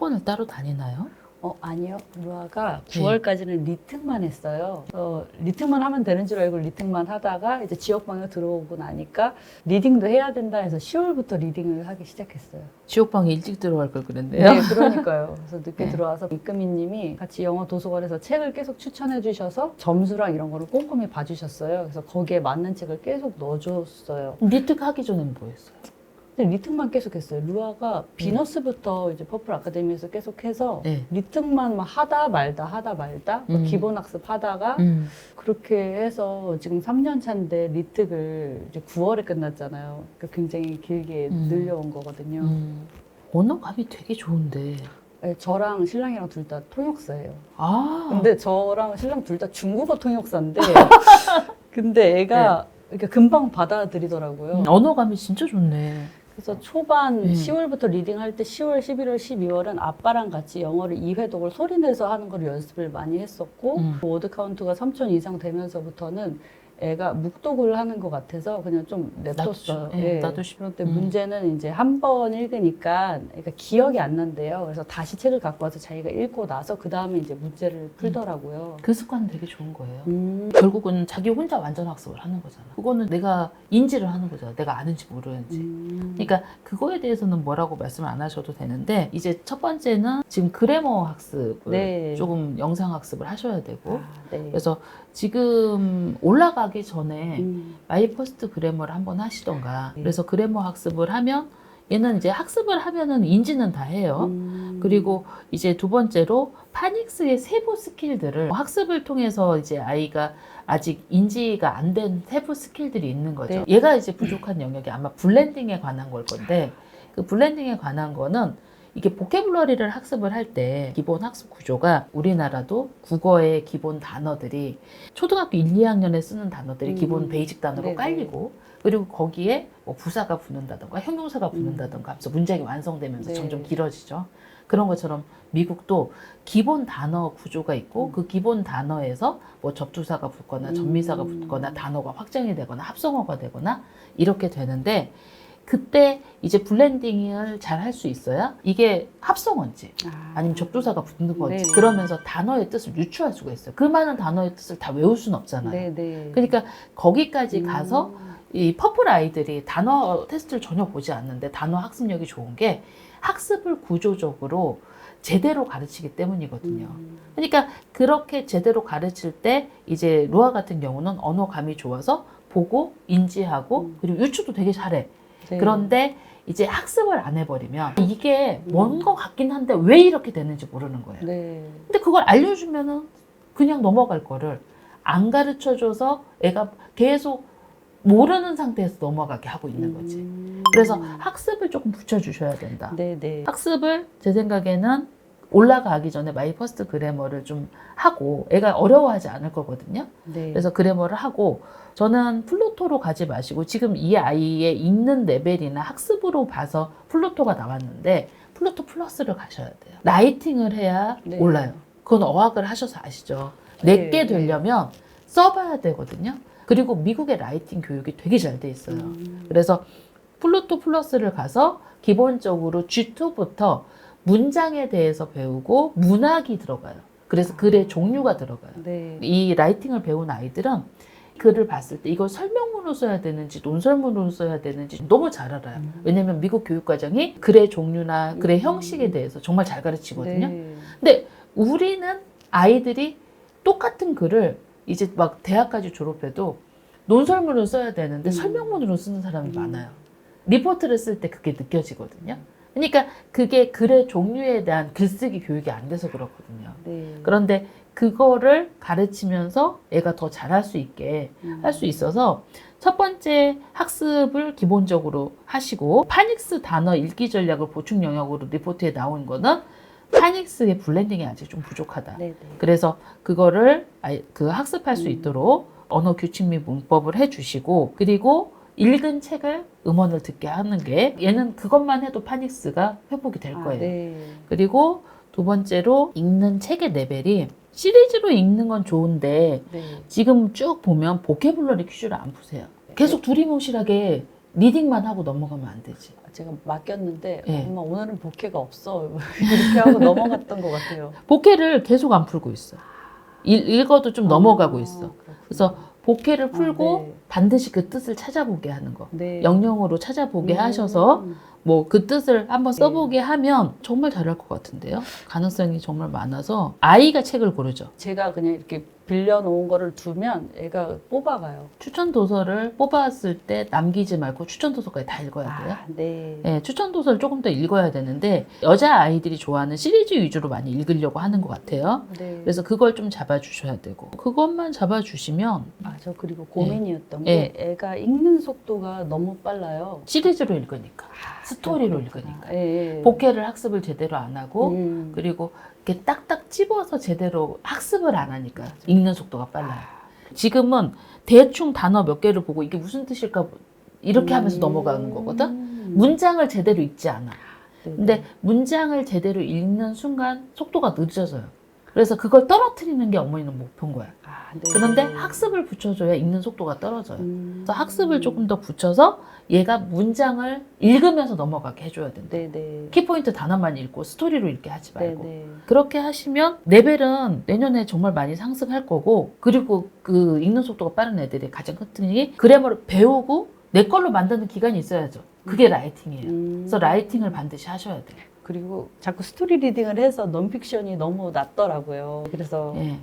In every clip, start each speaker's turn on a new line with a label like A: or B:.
A: 학원을 따로 다니나요?
B: 아니요. 루아가
A: 네.
B: 9월까지는 리팅만 했어요. 리팅만 하면 되는 줄 알고 리팅만 하다가 이제 지역방에 들어오고 나니까 리딩도 해야 된다 해서 10월부터 리딩을 하기 시작했어요.
A: 지옥방에 일찍 들어갈 걸 그랬네요.
B: 네, 그러니까요. 그래서 늦게
A: 네.
B: 들어와서 이금희님이 같이 영어 도서관에서 책을 계속 추천해 주셔서 점수랑 이런 거를 꼼꼼히 봐주셨어요. 그래서 거기에 맞는 책을 계속 넣어줬어요.
A: 리특 하기 전엔 뭐 했어요?
B: 근데 리특만 계속했어요. 루아가 비너스부터 이제 퍼플 아카데미에서 계속해서
A: 네.
B: 리특만 막 하다 말다 뭐 기본 학습하다가 그렇게 해서 지금 3년 차인데 리특을 이제 9월에 끝났잖아요. 그러니까 굉장히 길게 늘려온 거거든요.
A: 언어감이 되게 좋은데.
B: 네, 저랑 신랑이랑 둘 다 통역사예요.
A: 아.
B: 근데 저랑 신랑 둘 다 중국어 통역사인데 근데 애가 그러니까 금방 받아들이더라고요.
A: 언어감이 진짜 좋네.
B: 그래서 초반 10월부터 리딩할 때 10월, 11월, 12월은 아빠랑 같이 영어를 2회독을 소리내서 하는 걸 연습을 많이 했었고 워드 카운트가 3천 이상 되면서부터는 애가 묵독을 하는 것 같아서 그냥 좀 냅뒀어요.
A: 네, 나도
B: 그런데 문제는 이제 한 번 읽으니까 애가 기억이 안 난대요. 그래서 다시 책을 갖고 와서 자기가 읽고 나서 그 다음에 이제 문제를 풀더라고요.
A: 그 습관은 되게 좋은 거예요. 결국은 자기 혼자 완전 학습을 하는 거잖아. 그거는 내가 인지를 하는 거잖아. 내가 아는지 모르는지. 그러니까 그거에 대해서는 뭐라고 말씀을 안 하셔도 되는데 이제 첫 번째는 지금 그래머 학습을 조금 영상 학습을 하셔야 되고 그래서 지금 올라가기 전에 마이 퍼스트 그래머를 한번 하시던가 그래서 그래머 학습을 하면 얘는 이제 학습을 하면은 인지는 다 해요. 그리고 이제 두 번째로 파닉스의 세부 스킬들을 학습을 통해서 이제 아이가 아직 인지가 안 된 세부 스킬들이 있는 거죠. 얘가 이제 부족한 영역이 아마 블렌딩에 관한 걸 건데 그 블렌딩에 관한 거는 이게 보캐블러리를 학습을 할 때 기본 학습 구조가 우리나라도 국어의 기본 단어들이 초등학교 1, 2학년에 쓰는 단어들이 기본 베이직 단어로 깔리고 그리고 거기에 뭐 부사가 붙는다던가 형용사가 붙는다던가 하면서 문장이 완성되면서 점점 길어지죠. 그런 것처럼 미국도 기본 단어 구조가 있고 그 기본 단어에서 뭐 접두사가 붙거나 전미사가 붙거나 단어가 확장이 되거나 합성어가 되거나 이렇게 되는데 그때 이제 블렌딩을 잘 할 수 있어야 이게 합성어인지 아니면 접두사가 붙는 건지 그러면서 단어의 뜻을 유추할 수가 있어요. 그 많은 단어의 뜻을 다 외울 수는 없잖아요. 그러니까 거기까지 가서 이 퍼플 아이들이 단어 테스트를 전혀 보지 않는데 단어 학습력이 좋은 게 학습을 구조적으로 제대로 가르치기 때문이거든요. 그러니까 그렇게 제대로 가르칠 때 이제 루아 같은 경우는 언어감이 좋아서 보고 인지하고 그리고 유추도 되게 잘해. 그런데 이제 학습을 안 해버리면 이게 뭔 것 같긴 한데 왜 이렇게 되는지 모르는 거예요. 근데 그걸 알려주면은 그냥 넘어갈 거를 안 가르쳐줘서 애가 계속 모르는 상태에서 넘어가게 하고 있는 거지. 그래서 학습을 조금 붙여주셔야 된다. 학습을 제 생각에는 올라가기 전에 마이 퍼스트 그래머를 좀 하고 애가 어려워하지 않을 거거든요. 그래서 그래머를 하고 저는 플루토로 가지 마시고 지금 이 아이의 읽는 레벨이나 학습으로 봐서 플루토가 나왔는데 플루토 플러스를 가셔야 돼요. 라이팅을 해야 올라요. 그건 어학을 하셔서 아시죠. 내게 되려면 써봐야 되거든요. 그리고 미국의 라이팅 교육이 되게 잘 돼 있어요. 그래서 플루토 플러스를 가서 기본적으로 G2부터 문장에 대해서 배우고 문학이 들어가요. 그래서 글의 종류가 들어가요. 이 라이팅을 배운 아이들은 글을 봤을 때 이걸 설명문으로 써야 되는지 논설문으로 써야 되는지 너무 잘 알아요. 왜냐면 미국 교육과정이 글의 종류나 글의 형식에 대해서 정말 잘 가르치거든요. 근데 우리는 아이들이 똑같은 글을 이제 막 대학까지 졸업해도 논설문으로 써야 되는데 설명문으로 쓰는 사람이 많아요. 리포트를 쓸 때 그게 느껴지거든요. 그러니까 그게 글의 종류에 대한 글쓰기 교육이 안 돼서 그렇거든요. 그런데 그거를 가르치면서 애가 더 잘할 수 있게 할 수 있어서 첫 번째 학습을 기본적으로 하시고 파닉스 단어 읽기 전략을 보충 영역으로 리포트에 나온 거는 파닉스의 블렌딩이 아직 좀 부족하다. 그래서 그거를 학습할 수 있도록 언어 규칙 및 문법을 해주시고 그리고 읽은 책을 음원을 듣게 하는 게 얘는 그것만 해도 파닉스가 회복이 될 거예요. 그리고 두 번째로 읽는 책의 레벨이 시리즈로 읽는 건 좋은데 지금 쭉 보면 보캐블러리 퀴즈를 안 푸세요. 계속 두리뭉실하게 리딩만 하고 넘어가면 안 되지.
B: 제가 맡겼는데
A: 네.
B: 엄마 오늘은 복회가 없어 이렇게 하고 넘어갔던 것 같아요.
A: 복회를 계속 안 풀고 있어. 읽어도 좀 넘어가고 있어.
B: 그렇구나.
A: 그래서 복회를 풀고
B: 네.
A: 반드시 그 뜻을 찾아보게 하는 거.
B: 네.
A: 영영으로 찾아보게 하셔서 뭐 그 뜻을 한번 써보게
B: 네.
A: 하면 정말 잘할 것 같은데요. 가능성이 정말 많아서 아이가 책을 고르죠.
B: 제가 그냥 이렇게 빌려놓은 거를 두면 애가 뽑아가요.
A: 추천 도서를 뽑았을 때 남기지 말고 추천 도서까지 다 읽어야 돼요.
B: 네.
A: 네, 추천 도서를 조금 더 읽어야 되는데 여자 아이들이 좋아하는 시리즈 위주로 많이 읽으려고 하는 것 같아요.
B: 네.
A: 그래서 그걸 좀 잡아주셔야 되고 그것만 잡아주시면
B: 저 그리고 고민이었던
A: 네.
B: 게 애가 읽는 속도가 너무 빨라요.
A: 시리즈로 읽으니까 스토리로 읽으니까
B: 예.
A: 복회를 학습을 제대로 안 하고
B: 음.
A: 그리고 이렇게 딱딱 집어서 제대로 학습을 안 하니까 읽는 속도가 빨라요. 지금은 대충 단어 몇 개를 보고 이게 무슨 뜻일까 이렇게 하면서 넘어가는 거거든. 문장을 제대로 읽지 않아.
B: 네네.
A: 근데 문장을 제대로 읽는 순간 속도가 늦어져요. 그래서 그걸 떨어뜨리는 게 어머니는 목표인 거야.
B: 네네.
A: 그런데 학습을 붙여줘야 읽는 속도가 떨어져요. 그래서 학습을 조금 더 붙여서 얘가 문장을 읽으면서 넘어가게 해줘야 된다.
B: 네네.
A: 키포인트 단어만 읽고 스토리로 읽게 하지 말고.
B: 네네.
A: 그렇게 하시면 레벨은 내년에 정말 많이 상승할 거고 그리고 그 읽는 속도가 빠른 애들의 가장 큰 특징이 그래머를 배우고 내 걸로 만드는 기간이 있어야죠. 그게 라이팅이에요. 그래서 라이팅을 반드시 하셔야 돼요.
B: 그리고 자꾸 스토리 리딩을 해서 넌픽션이 너무 낮더라고요. 그래서
A: 예.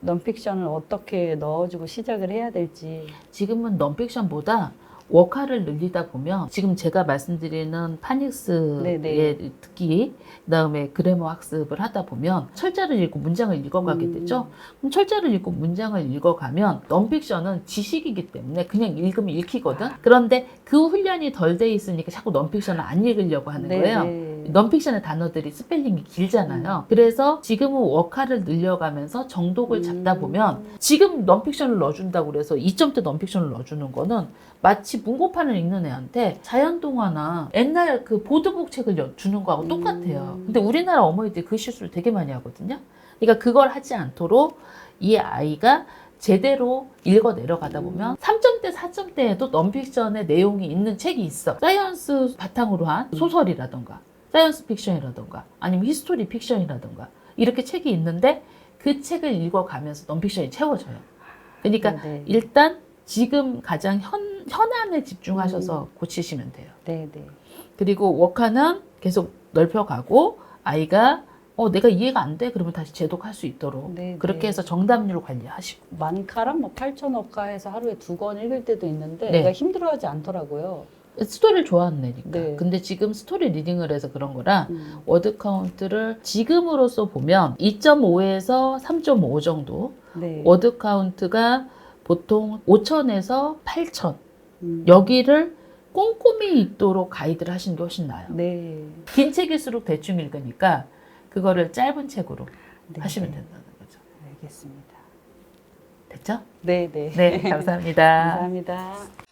B: 넌픽션을 어떻게 넣어주고 시작을 해야 될지.
A: 지금은 넌픽션보다 워카를 늘리다 보면 지금 제가 말씀드리는 파닉스의
B: 네네.
A: 특기 그다음에 그래머 학습을 하다 보면 철자를 읽고 문장을 읽어가게 되죠. 그럼 철자를 읽고 문장을 읽어가면 넌픽션은 지식이기 때문에 그냥 읽으면 읽히거든. 그런데 그 훈련이 덜 돼 있으니까 자꾸 넌픽션을 안 읽으려고 하는 거예요. 넌픽션의 단어들이 스펠링이 길잖아요. 그래서 지금은 워카를 늘려가면서 정독을 잡다 보면 지금 넌픽션을 넣어준다고 그래서 2점대 넌픽션을 넣어주는 거는 마치 문고판을 읽는 애한테 자연동화나 옛날 그 보드북 책을 주는 거하고 똑같아요. 근데 우리나라 어머니들이 그 실수를 되게 많이 하거든요. 그러니까 그걸 하지 않도록 이 아이가 제대로 읽어 내려가다 보면 3점대, 4점대에도 넌픽션의 내용이 있는 책이 있어. 사이언스 바탕으로 한 소설이라던가 사이언스 픽션이라던가 아니면 히스토리 픽션이라던가 이렇게 책이 있는데 그 책을 읽어가면서 넌픽션이 채워져요. 그러니까
B: 네네.
A: 일단 지금 가장 현안에 집중하셔서 고치시면 돼요.
B: 네네.
A: 그리고 워카는 계속 넓혀가고 아이가 내가 이해가 안 돼? 그러면 다시 재독할 수 있도록
B: 네네.
A: 그렇게 해서 정답률 관리하시고
B: 만카랑 뭐 8,000억가 해서 하루에 2권 읽을 때도 있는데
A: 네.
B: 애가 힘들어하지 않더라고요.
A: 스토리를 좋아하는 애니까.
B: 네.
A: 근데 지금 스토리 리딩을 해서 그런 거라 워드 카운트를 지금으로서 보면 2.5에서 3.5 정도
B: 네.
A: 워드 카운트가 보통 5,000에서 8,000 여기를 꼼꼼히 읽도록 가이드를 하시는 게 훨씬 나아요.
B: 네.
A: 긴 책일수록 대충 읽으니까 그거를 짧은 책으로
B: 네.
A: 하시면 된다는 거죠.
B: 알겠습니다.
A: 됐죠?
B: 네네.
A: 네, 감사합니다.
B: 감사합니다.